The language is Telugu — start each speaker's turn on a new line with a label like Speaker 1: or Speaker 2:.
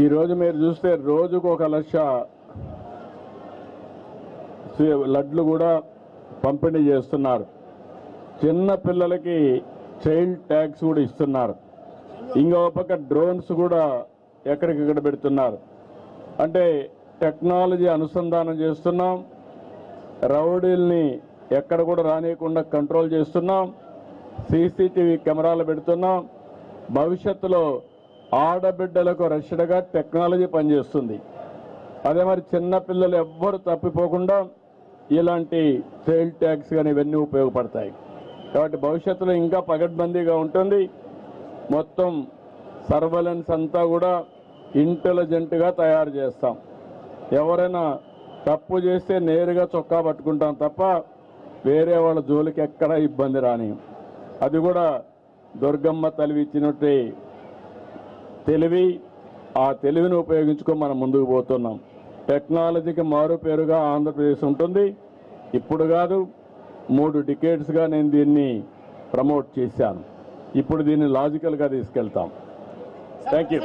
Speaker 1: ఈరోజు మీరు చూస్తే రోజుకు 1,00,000 లడ్లు కూడా పంపిణీ చేస్తున్నారు. చిన్న పిల్లలకి చైల్డ్ ట్యాక్స్ కూడా ఇస్తున్నారు. ఇంకో పక్క డ్రోన్స్ కూడా ఎక్కడికక్కడ పెడుతున్నారు. అంటే టెక్నాలజీ అనుసంధానం చేస్తున్నాం. రౌడీల్ని ఎక్కడ కూడా రానియకుండా కంట్రోల్ చేస్తున్నాం. సీసీటీవీ కెమెరాలు పెడుతున్నాం. భవిష్యత్తులో ఆడబిడ్డలకు రక్షణగా టెక్నాలజీ పనిచేస్తుంది. అదే మరి చిన్న పిల్లలు ఎవ్వరు తప్పిపోకుండా ఇలాంటి చైల్డ్ ట్యాక్స్ కానీ ఇవన్నీ ఉపయోగపడతాయి. కాబట్టి భవిష్యత్తులో ఇంకా పగడ్బందీగా ఉంటుంది. మొత్తం సర్వేలెన్స్ అంతా కూడా ఇంటెలిజెంట్గా తయారు చేస్తాం. ఎవరైనా తప్పు చేస్తే నేరుగా చొక్కా పట్టుకుంటాం తప్ప వేరే వాళ్ళ జోలికి ఎక్కడ ఇబ్బంది రాని. అది కూడా దుర్గమ్మ తల్లి ఇచ్చినట్టు తెలివి. ఆ తెలివిని ఉపయోగించుకొని మనం ముందుకు పోతున్నాం. టెక్నాలజీకి మారు పేరుగా ఆంధ్రప్రదేశ్ ఉంటుంది. ఇప్పుడు కాదు, 3 డికేడ్స్గా నేను దీన్ని ప్రమోట్ చేశాను. ఇప్పుడు దీన్ని లాజికల్గా తీసుకెళ్తాం. Thank you.